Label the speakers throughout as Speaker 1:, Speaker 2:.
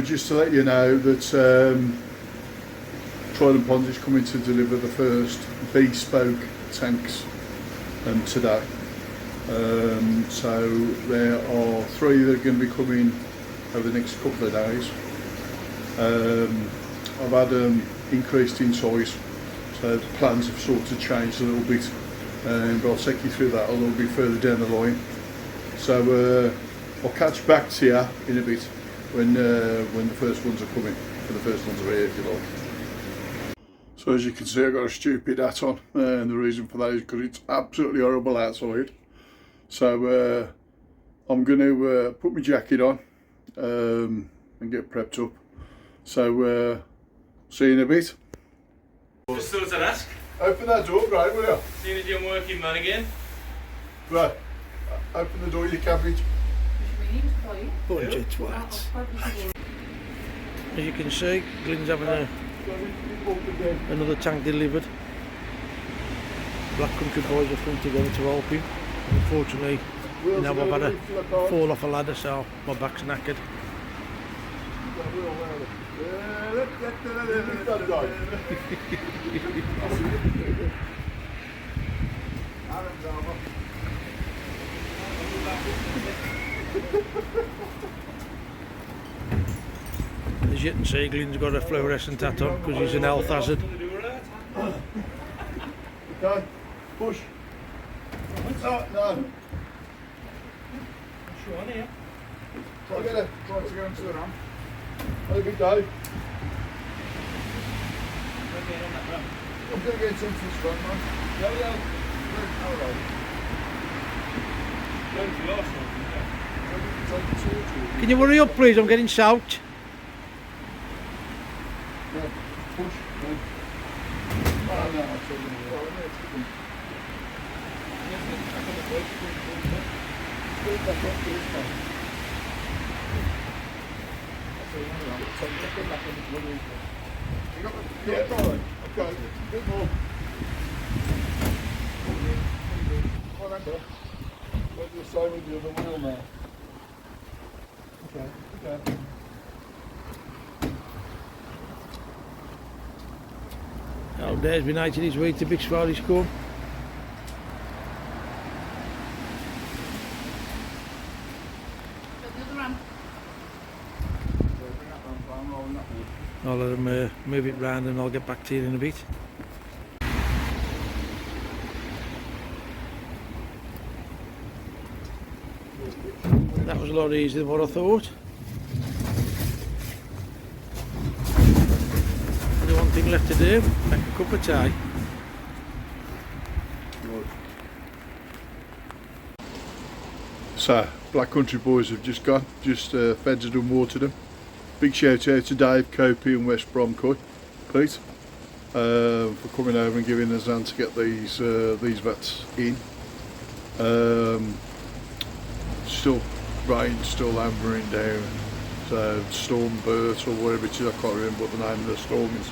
Speaker 1: But just to let you know that Trident Ponds is coming to deliver the first bespoke tanks today. So there are 3 that are going to be coming over the next couple of days. I've had them increased in size, so the plans have sort of changed a little bit, but I'll take you through that a little bit further down the line. So I'll catch back to you in a bit when the first ones are coming, when the first ones are here, if you like. So as you can see, I've got a stupid hat on, and the reason for that is because it's absolutely horrible outside. So I'm going to put my jacket on and get prepped up. So see you in a bit.
Speaker 2: Just thought I'd ask.
Speaker 1: Open that door, right, will you?
Speaker 2: Seeing as you're working man again.
Speaker 1: Right, open the door, you cabbage.
Speaker 3: Bunch of twats. As you can see, Glyn's having another tank delivered. Black Country boys have come together to help him. Unfortunately, you know, I've had to fall off a ladder, so my back's knackered. As you can see, Glyn's got a fluorescent hat on because he's an health hazard.
Speaker 1: Okay, push. No, no.
Speaker 2: Sure, here.
Speaker 1: Try to go into the ramp. Have a good day. I'm going to get into this run, man.
Speaker 2: Yeah.
Speaker 1: Alright.
Speaker 3: Can you hurry up, please? I'm getting soaked.
Speaker 1: Yeah, push. No. Oh, no, I'm sorry. Yeah, alright. Okay, bit more. Well, that's it. What do you say with the other wheel now? Okay.
Speaker 3: Oh, Dave's been out his way to Big Swallow School. I'll let him move it round and I'll get back to you in a bit. That was a lot easier than what I thought. Only one thing left to do, make a cup of tea.
Speaker 1: So, Black Country boys have just gone, fed them and watered them. Big shout out to Dave, Copey and West Bromcoy, Pete, for coming over and giving us a hand to get these vats in. Still rain, still hammering down, so storm burst or whatever it is, I can't remember what the name of the storm is.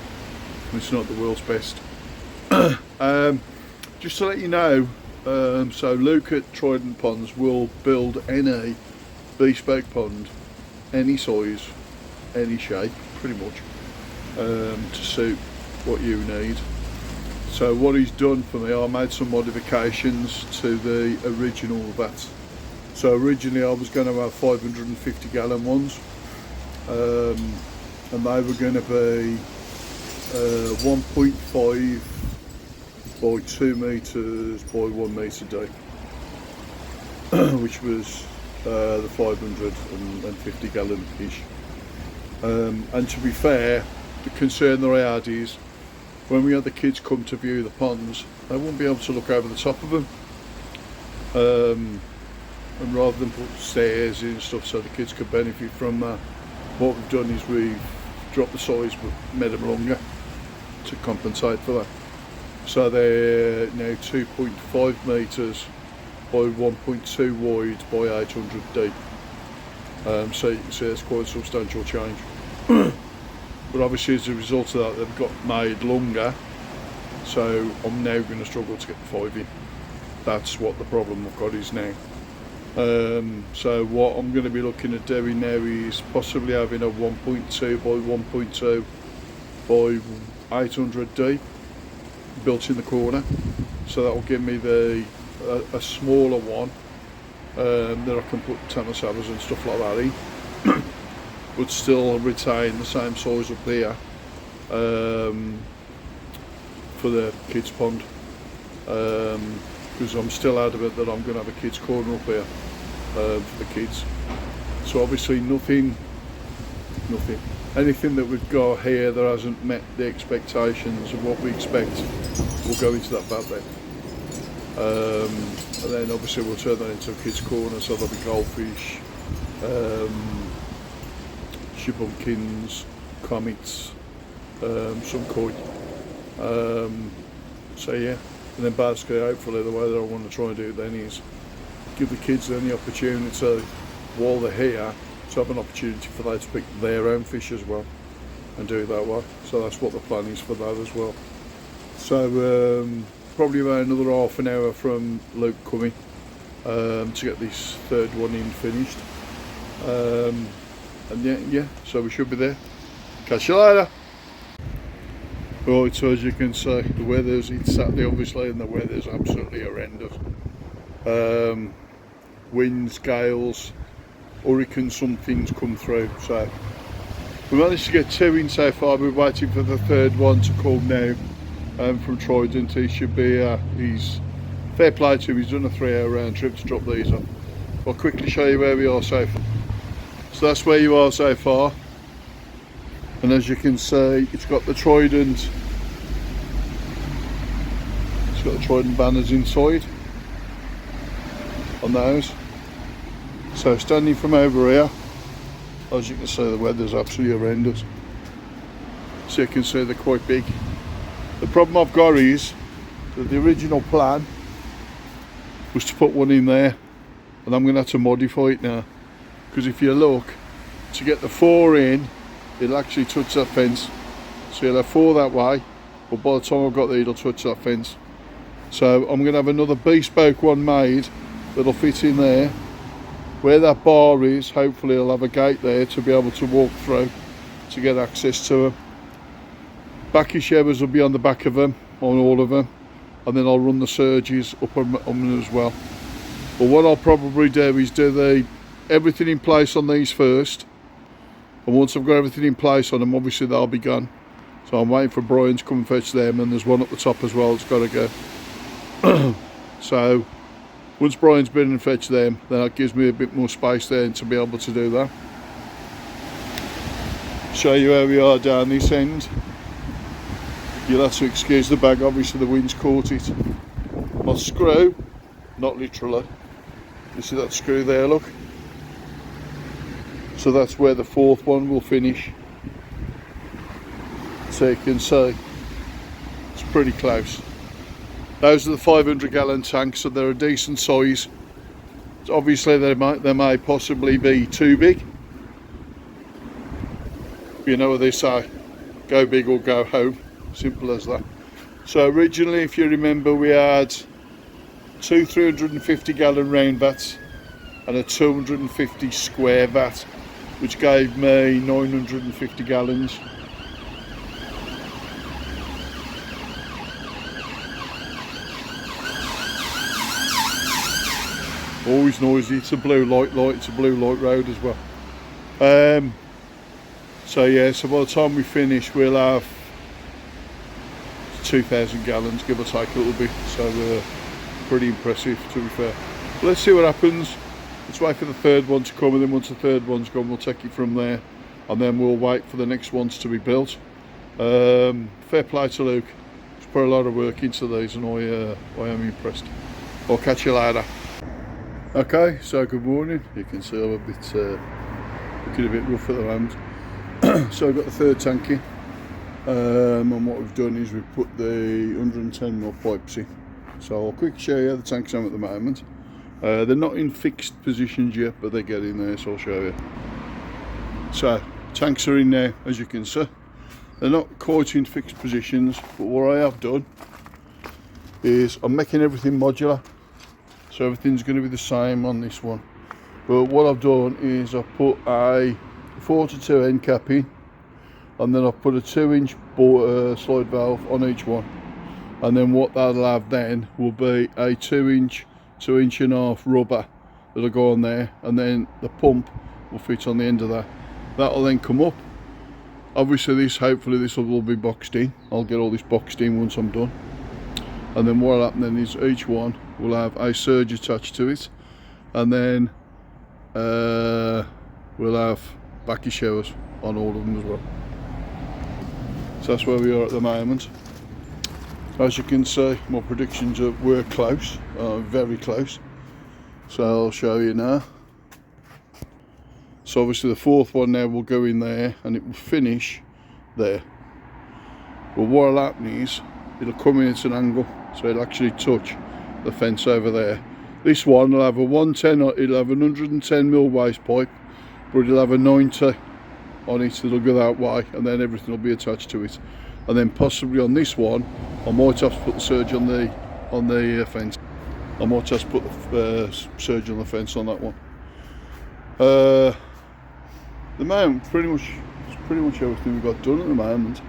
Speaker 1: It's not the world's best. Just to let you know, so Luke at Trident Ponds will build any bespoke pond, any size, any shape, pretty much, to suit what you need. So what he's done for me, I made some modifications to the original vats. So originally I was going to have 550 gallon ones, and they were going to be 1.5 by 2 metres by 1 metre deep, which was the 550 gallon ish. And to be fair, the concern that I had is when we had the kids come to view the ponds, they wouldn't be able to look over the top of them, and rather than put stairs in and stuff so the kids could benefit from that, what we've done is we've dropped the size but made them longer to compensate for that. So they're now 2.5 metres by 1.2 wide by 800 deep. So you can see it's quite a substantial change. But obviously as a result of that they've got made longer, so I'm now going to struggle to get the 5 in. That's what the problem I've got is now. So what I'm going to be looking at doing now is possibly having a 1.2 by 1.2 by 800 deep built in the corner, so that will give me a smaller one that I can put tennis savers and stuff like that in, but still retain the same size up here for the kids pond, because I'm still adamant that I'm going to have a kids corner up here for the kids. So obviously anything that we've got here that hasn't met the expectations of what we expect will go into that bad bed. And then obviously we'll turn that into a kids corner, so there'll be goldfish, shibunkins, comets, some koi. So yeah, and then basically hopefully the way that I want to try and do it then is give the kids then the opportunity while they're here to have an opportunity for them to pick their own fish as well and do it that way. So that's what the plan is for that as well. So probably about another half an hour from Luke coming to get this third one in finished, and yeah, so we should be there. Catch you later. Right, so as you can see, the weather's, it's Saturday obviously, and the weather's absolutely horrendous. Winds, gales, hurricane, something's come through. So we managed to get 2 in so far. We're waiting for the third one to come now from Trident. He should be, he's fair play to him, he's done a 3-hour round trip to drop these off. I'll quickly show you where we are so far. So that's where you are so far. And as you can see, it's got the Trident. It's got the Trident banners inside on those. So standing from over here, as you can see, the weather's absolutely horrendous. So you can see they're quite big. The problem I've got is that the original plan was to put one in there, and I'm going to have to modify it now, because if you look, to get the 4 in, it'll actually touch that fence. So you'll have 4 that way, but by the time I've got there, it'll touch that fence. So I'm going to have another bespoke one made that'll fit in there. Where that bar is, hopefully I'll have a gate there to be able to walk through to get access to them. Backy showers will be on the back of them, on all of them, and then I'll run the surges up on them as well. But what I'll probably do is do everything in place on these first, and once I've got everything in place on them, obviously they'll be gone. So I'm waiting for Brian to come and fetch them, and there's one at the top as well that's got to go. So once Brian's been and fetched them, then that gives me a bit more space there to be able to do that. Show you where we are down this end. You'll have to excuse the bag, obviously the wind's caught it. My screw, not literally, you see that screw there, look? So that's where the 4th one will finish. So you can see, it's pretty close. Those are the 500 gallon tanks, so they're a decent size. So obviously they may possibly be too big. You know what they say, go big or go home, simple as that. So originally, if you remember, we had 2 350 gallon round vats and a 250 square vat, which gave me 950 gallons. Always noisy, it's a blue light, it's a blue light road as well. So yeah, so by the time we finish we'll have 2,000 gallons, give or take a little bit, so pretty impressive to be fair. But let's see what happens. Let's wait for the third one to come, and then once the third one's gone we'll take it from there, and then we'll wait for the next ones to be built. Fair play to Luke, he's put a lot of work into these, and I am impressed. I'll catch you later. Okay, so good morning. You can see I'm a bit looking a bit rough at the moment. So I've got the third tank in, and what we've done is we've put the 110mm pipes in. So I'll quickly show you how the tanks are at the moment. They're not in fixed positions yet, but they're getting there, so I'll show you. So tanks are in now, as you can see. They're not quite in fixed positions, but what I have done is I'm making everything modular. so everything's going to be the same on this one. But what I've done is I've put a 4-to-2 end cap in, and then I've put a 2-inch slide valve on each one, and then what that'll have then will be a 2-inch, 2.5-inch rubber that'll go on there, and then the pump will fit on the end of that. That'll then come up. Obviously hopefully this will all be boxed in. I'll get all this boxed in once I'm done, and then what'll happen then is each one will have a surge attached to it, and then we'll have backy showers on all of them as well. So that's where we are at the moment. As you can see, my predictions were close, very close. So I'll show you now. So obviously the fourth one now will go in there and it will finish there. But what will happen is it'll come in at an angle, so it'll actually touch the fence over there. This one will have a 110, it'll have a 110mm waste pipe, but it'll have a 90 on it that'll go that way, and then everything will be attached to it. And then possibly on this one, I might have to put the surge on the fence. I might have to put the surge on the fence on that one. The moment, it's pretty much everything we've got done at the moment.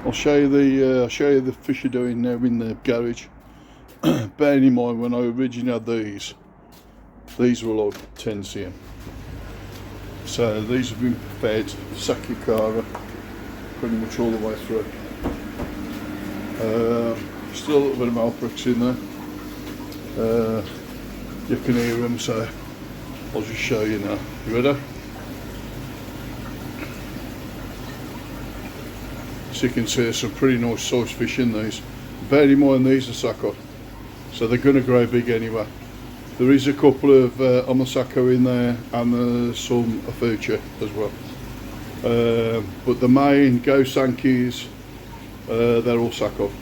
Speaker 1: I'll show you the fish are doing now in the garage. Bearing in mind when I originally had these were like 10 cm. So these have been fed Sakikara pretty much all the way through. Still a little bit of Malprix in there. You can hear them, so I'll just show you now. You ready? So you can see there's some pretty nice sized fish in these. Bear in mind these are Sako, so they're going to grow big anyway. There is a couple of Omasako in there, and there's some Afucha as well. But the main Go-Sankis, they're all Sako.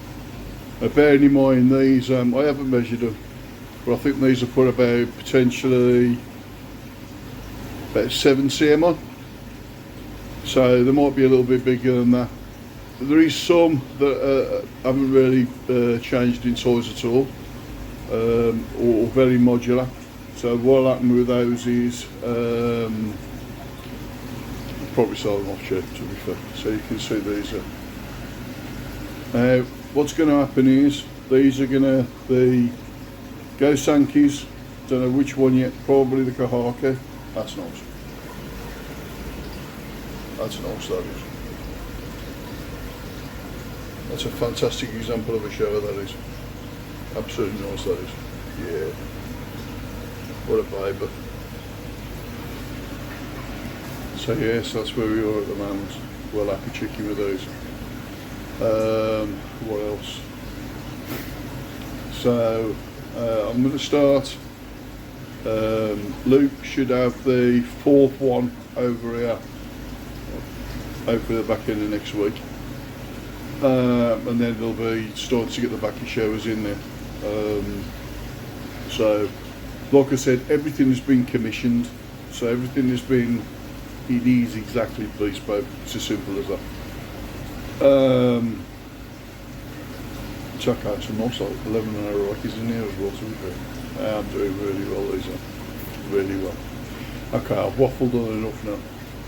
Speaker 1: Bearing in mind these, I haven't measured them, but I think these are put about potentially about 7 cm on. So they might be a little bit bigger than that. There is some that haven't really changed in size at all, or very modular. So what'll happen with those is probably sell them off cheap, to be fair. So you can see these are. What's going to happen is these are going to be Go-Sankis. Don't know which one yet. Probably the Kahaka. That's nice. That's nice. That is. That's a fantastic example of a shower, that is. Absolutely nice, that is. Yeah. What a vibe. So yes, that's where we are at the moment. Well, happy chicken with those. What else? So I'm going to start. Luke should have the fourth one over here. Hopefully the back end of next week. And then they'll be starting to get the backy showers in there. So, like I said, everything has been commissioned. So everything has been, it is exactly bespoke. It's as simple as that. Check out some nice like 11-hour Rockies in here as well, to be fair. I'm doing really well, these are. Really well. Okay, I've waffled on enough now.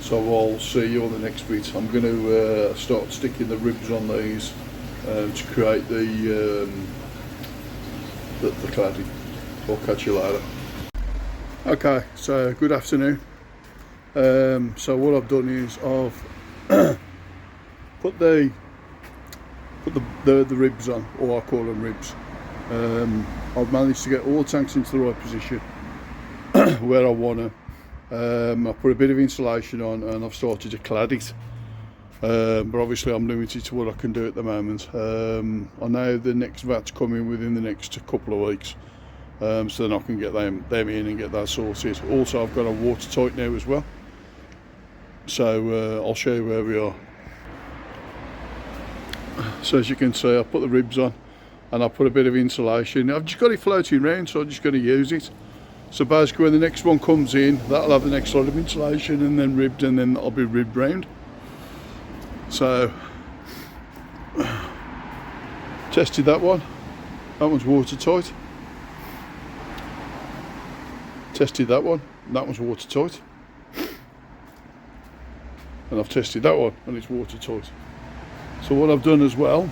Speaker 1: So I'll see you on the next bit. I'm going to start sticking the ribs on these to create the cladding. I'll catch you later. Okay, so good afternoon. So what I've done is I've put the ribs on, or I call them ribs. I've managed to get all the tanks into the right position where I want to. I put a bit of insulation on and I've started to clad it, but obviously I'm limited to what I can do at the moment. I know the next vat's coming within the next couple of weeks, so then I can get them in and get that sorted. Also I've got a watertight now as well, so I'll show you where we are. So as you can see, I put the ribs on and I put a bit of insulation. I've just got it floating around, so I'm just going to use it. So basically when the next one comes in, that'll have the next lot of insulation and then ribbed, and then that'll be ribbed round. So Tested that one. That one's watertight. Tested that one. That one's watertight. And I've tested that one and it's watertight. So what I've done as well,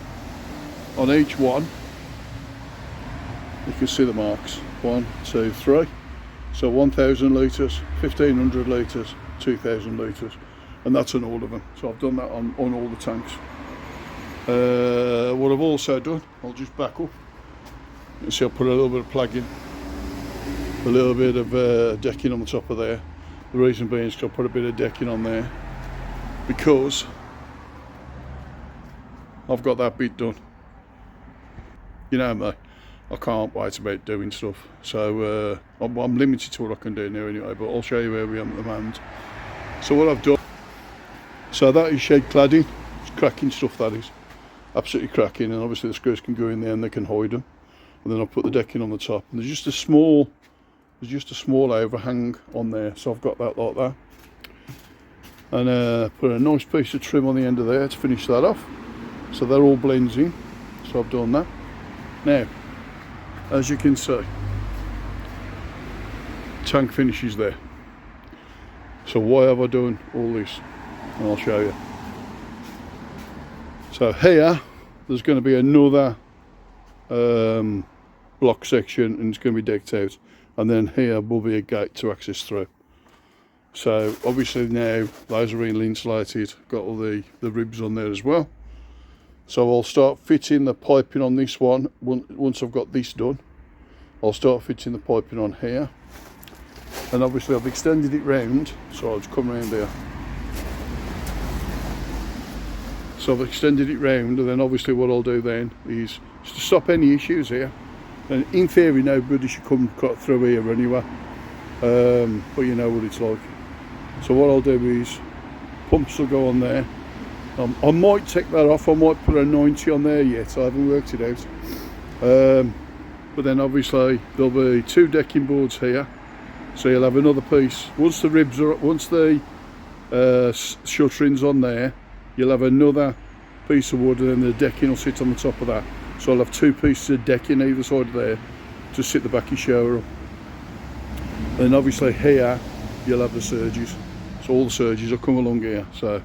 Speaker 1: on each one, you can see the marks. 1, 2, 3. So 1,000 litres, 1,500 litres, 2,000 litres. And that's on all of them. So I've done that on all the tanks. What I've also done, I'll just back up. You see, I'll put a little bit of plagging, a little bit of decking on the top of there. The reason being is because I put a bit of decking on there because I've got that bit done. You know me, I can't wait about doing stuff. So I'm limited to what I can do now anyway, but I'll show you where we are at the moment. So what I've done, so that is shed cladding. It's cracking stuff, that is. Absolutely cracking, and obviously the screws can go in there and they can hide them. And then I'll put the decking on the top. And there's just a small overhang on there, so I've got that like that. And put a nice piece of trim on the end of there to finish that off. So that all blends in. So I've done that. Now, as you can see, tank finishes there. So why have I done all this? And I'll show you. So here, there's going to be another block section, and it's going to be decked out. And then here will be a gate to access through. So obviously now those are really insulated, got all the ribs on there as well. So I'll start fitting the piping on this one. Once I've got this done, I'll start fitting the piping on here. And obviously I've extended it round, so I'll just come round here. So I've extended it round, and then obviously what I'll do then is just to stop any issues here. And in theory nobody should come cut through here anyway. But you know what it's like. So what I'll do is pumps will go on there. I might take that off, I might put a 90 on there yet, I haven't worked it out. But then obviously there'll be 2 decking boards here, so you'll have another piece. Once the ribs are, once the shuttering's on there, you'll have another piece of wood, and then the decking will sit on the top of that. So I'll have 2 pieces of decking either side of there to sit the back of your shower up. And obviously here you'll have the surges. So all the surges will come along here. So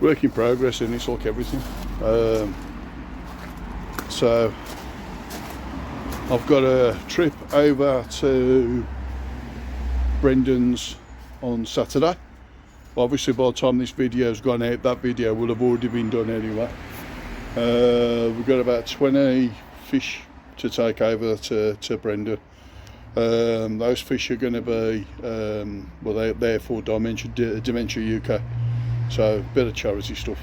Speaker 1: work in progress, and it's like everything. So I've got a trip over to Brendan's on Saturday. Obviously by the time this video's gone out, that video will have already been done anyway. We've got about 20 fish to take over to Brendan. Those fish are going to be, well, they're for Dementia UK. So a bit of charity stuff.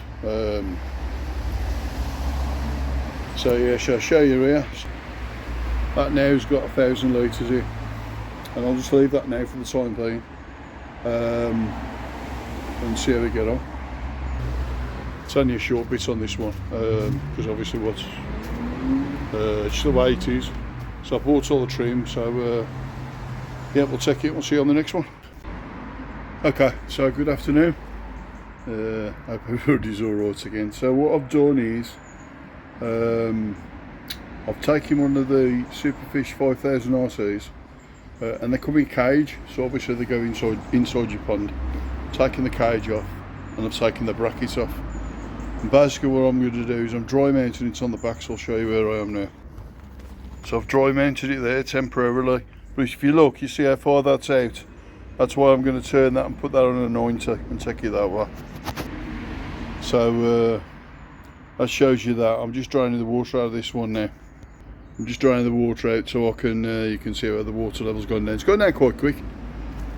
Speaker 1: So yeah, shall I show you here? That now's got 1,000 litres here, and I'll just leave that now for the time being, and see how we get on. It's only a short bit on this one, because obviously what's just the way it is. So I bought all the trim, so yeah, we'll take it, we'll see you on the next one. Okay, so good afternoon. Hope everybody's alright again. So what I've done is I've taken one of the Superfish 5000 RCs, and they come in cage, so obviously they go inside your pond. Taking the cage off, and I've taken the brackets off. And basically what I'm going to do is I'm dry mounting it on the back, so I'll show you where I am now. So I've dry mounted it there temporarily, but if you look, you see how far that's out. That's why I'm going to turn that and put that on a 90 and take it that way. So that shows you that. I'm just draining the water out of this one now. I'm just draining the water out so I can you can see how the water level's gone down. It's gone down quite quick.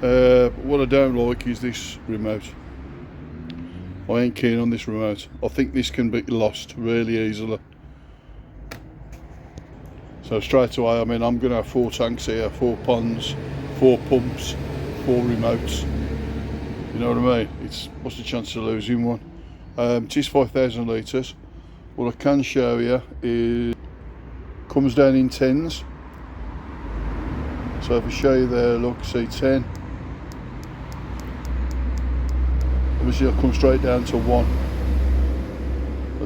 Speaker 1: But what I don't like is this remote. I ain't keen on this remote. I think this can be lost really easily. So straight away, I mean, I'm going to have 4 tanks here, 4 ponds, 4 pumps, 4 remotes. You know what I mean? It's what's the chance of losing one? It is 5,000 litres. What I can show you is comes down in 10s. So if I show you there, look, see 10. Obviously I'll come straight down to 1.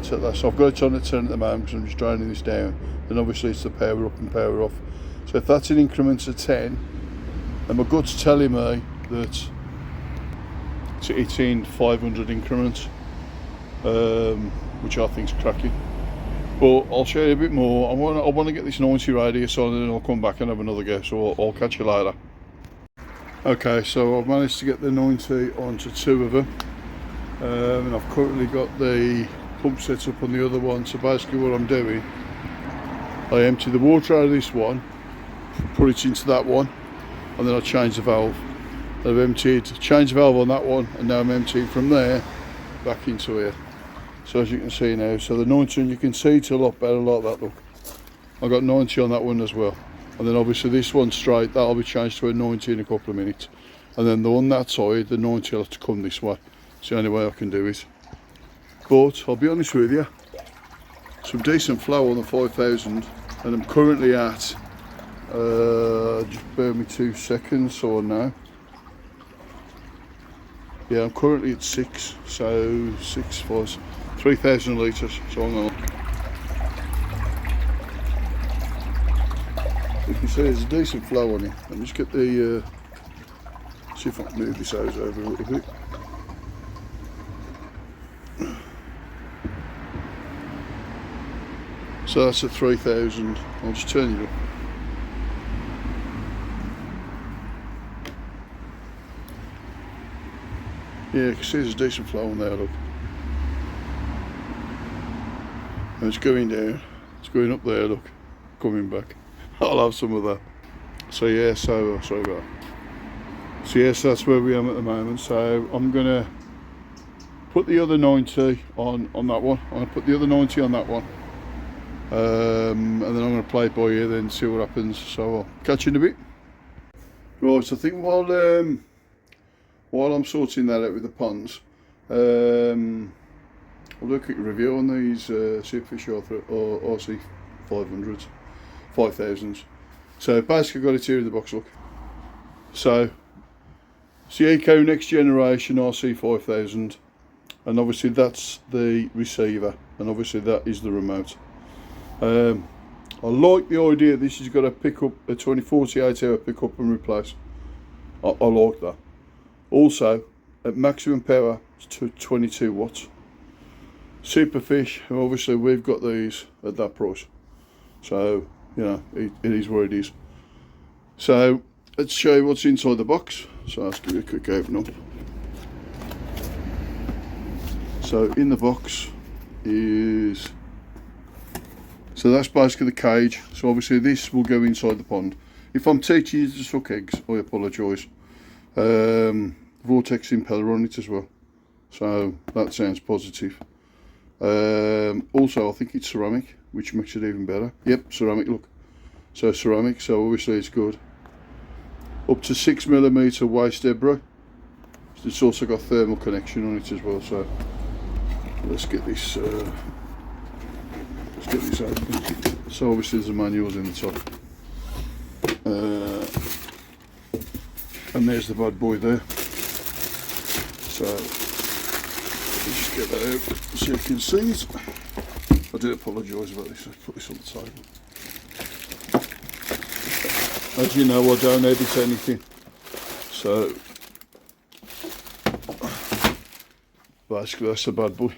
Speaker 1: So I've got it on at 10 at the moment because I'm just draining this down. And obviously it's the power up and power off. So if that's in increments of 10, and my gut's telling me that it's in 500 increments, which I think's cracking. But I'll show you a bit more. I want to get this 90 radius on, and then I'll come back and have another go. So I'll catch you later. Okay, so I've managed to get the 90 onto 2 of them, and I've currently got the pump set up on the other one. So basically what I'm doing, I empty the water out of this one, put it into that one, and then I change the valve. I've changed the valve on that one, and now I'm emptying from there back into here. So as you can see now, so the 90, you can see it's a lot better like that, look. I got 90 on that one as well. And then obviously this one straight, that'll be changed to a 90 in a couple of minutes. And then on that side, the 90 will have to come this way. It's the only way I can do it. But I'll be honest with you, some decent flow on the 5000, and I'm currently at, just bear me 2 seconds or now. Yeah, I'm currently at 6, so 3,000 litres, so I'm gonna, you can see there's a decent flow on it. Let me just get the, see if I can move this hose over a little bit. So that's at 3,000, I'll just turn it up. Yeah, you can see there's a decent flow on there, look. And it's going down, it's going up there, look, coming back. I'll have some of that. So yeah, sorry about that. So yes, that's where we am at the moment. So I'm gonna put the other 90 on that one. I'm gonna put the other 90 on that one. And then I'm gonna play it by ear, then see what happens. So I'll catch you in a bit. Right, so I think while I'm sorting that out with the ponds, I'll do a quick review on these superfish or RC 500s, 5000s. So basically I've got it here in the box, look. So it's the Eco Next Generation RC 5000, and obviously that's the receiver, and obviously that is the remote. I like the idea this has got a pickup, a 48 hour pick up and replace. I like that. Also, at maximum power, it's to 22 watts. Superfish, obviously we've got these at that price. So, you know, it is what it is. So, let's show you what's inside the box. So, let's give you a quick open up. So, in the box is... So that's basically the cage. So obviously this will go inside the pond. If I'm teaching you to suck eggs, I apologise. Vortex impeller on it as well. So that sounds positive. Also I think it's ceramic, which makes it even better. Yep, ceramic, look. So ceramic, so obviously it's good. Up to 6mm waste debris. It's also got thermal connection on it as well. So let's get this open. So obviously there's a manuals in the top, and there's the bad boy there. So let's just get that out so you can see it. I do apologise about this. I'll put this on the table. As you know, I don't edit anything, so basically that's the bad boy.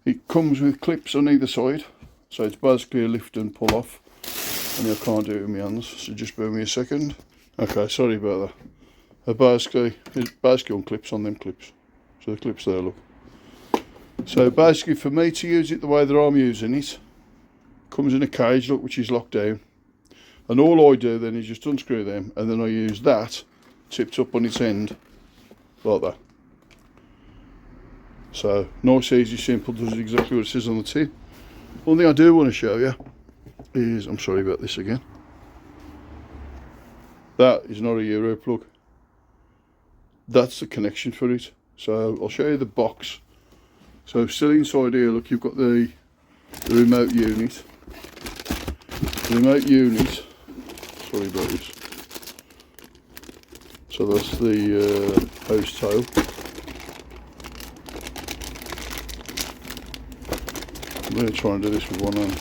Speaker 1: It comes with clips on either side, so it's basically a lift and pull off, and I can't do it with my hands, so just bear me a second. Okay, sorry about that. It's basically on clips on them clips, so the clips there, look. So basically for me to use it the way that I'm using it, comes in a cage, look, which is locked down, and all I do then is just unscrew them, and then I use that tipped up on its end, like that. So, nice, easy, simple, does exactly what it says on the tin. One thing I do want to show you is, I'm sorry about this again, that is not a Euro plug. That's the connection for it. So, I'll show you the box. So, still inside here, look, you've got the remote unit. The remote unit, sorry about this. So, that's the hose tail. I'm going to try and do this with one hand.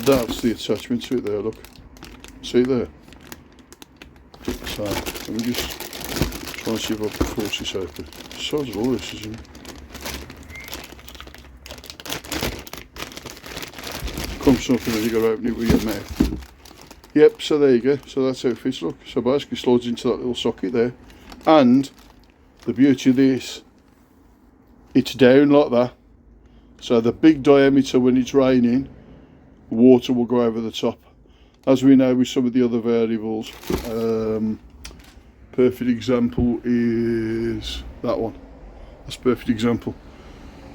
Speaker 1: That's the attachment to it there, look. See there? So, let me just try and see if I can force this open. Besides all this, isn't it? Comes something and you got to open it with your mouth. Yep, so there you go. So that's how it fits, look. So basically slides into that little socket there. And the beauty of this, it's down like that. So the big diameter, when it's raining, water will go over the top. As we know with some of the other variables, perfect example is that one. That's a perfect example.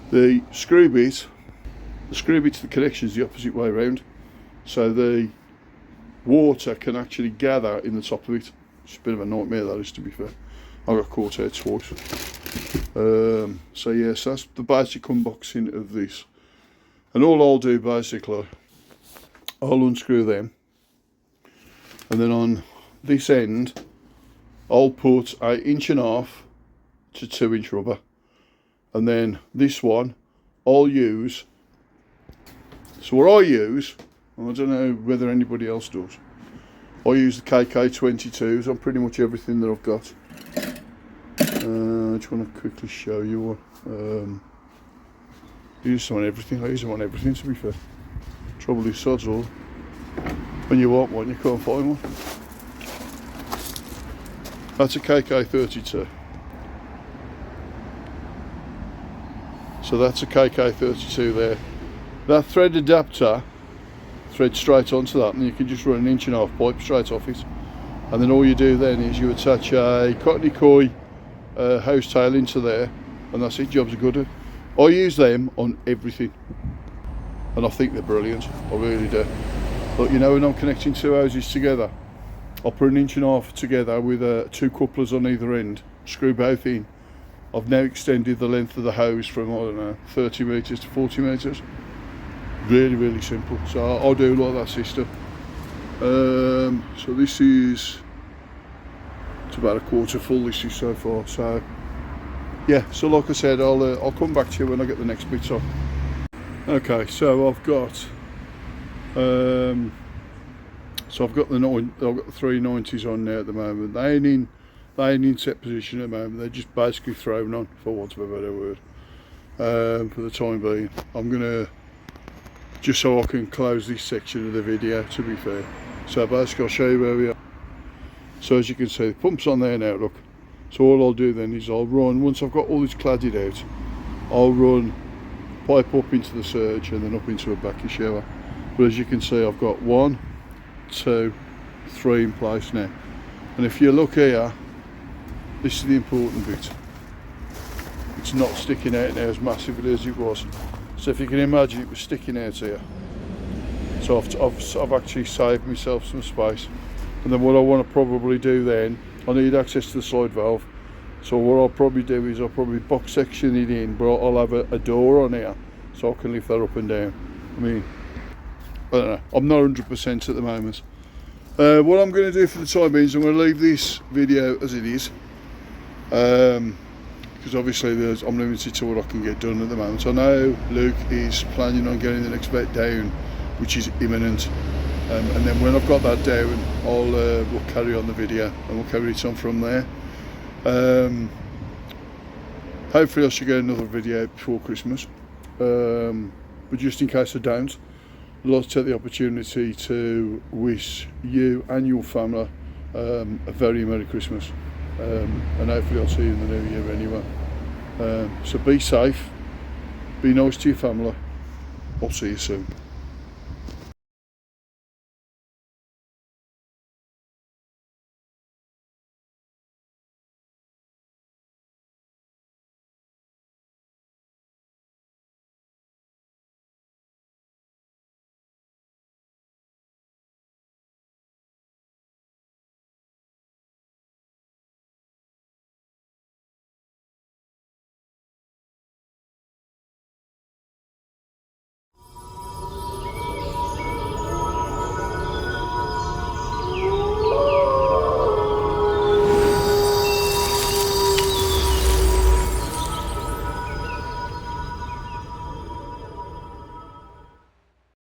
Speaker 1: The screw bit to the connection is the opposite way around. So the water can actually gather in the top of it. It's a bit of a nightmare that is, to be fair. I got caught out twice. So yes, that's the basic unboxing of this. And all I'll do basically, I'll unscrew them, and then on this end I'll put 1.5 inch to 2 inch rubber, and then this one I'll use, so what I use, I don't know whether anybody else does, I use the KK22s on pretty much everything that I've got. I just want to quickly show you one. I use them on everything. I use them on everything, to be fair. Trouble is, sods all. When you want one, you can't find one. That's a KK32. So that's a KK32 there. That thread adapter threads straight onto that, and you can just run 1.5 inch pipe straight off it. And then all you do then is you attach a cottony coy house tail into there, and that's it, job's good. I use them on everything, and I think they're brilliant, I really do. But you know, when I'm connecting two houses together, I'll put 1.5 inch together with 2 couplers on either end, screw both in. I've now extended the length of the hose from, I don't know, 30 metres to 40 metres. Really, really simple. So I'll do like that system. So this is, it's about a quarter full, this is so far. So yeah, so like I said, I'll come back to you when I get the next bits on. Okay, so I've got the 390s on there at the moment. They ain't in set position at the moment. They're just basically thrown on, for want of a better word. For the time being, I'm gonna, just so I can close this section of the video, to be fair. So basically I'll show you where we are. So as you can see, the pump's on there now, look. So all I'll do then is I'll run, once I've got all this cladded out, I'll run pipe up into the surge and then up into a backy shower. But as you can see, I've got 1, 2, 3 in place now. And if you look here, this is the important bit. It's not sticking out now as massively as it was. So if you can imagine, it was sticking out here. So I've actually saved myself some space. And then what I want to probably do then, I need access to the slide valve. So what I'll probably do is I'll probably box section it in, but I'll have a door on here so I can lift that up and down. I mean, I don't know, I'm not 100% at the moment. What I'm going to do for the time being is I'm going to leave this video as it is. Because obviously I'm limited to what I can get done at the moment. I know Luke is planning on getting the next bed down, which is imminent. And then when I've got that down, we'll carry on the video and we'll carry it on from there. Hopefully I should get another video before Christmas. But just in case I don't, I'd like to take the opportunity to wish you and your family a very Merry Christmas. And hopefully I'll see you in the new year anyway. So be safe, be nice to your family. I'll see you soon.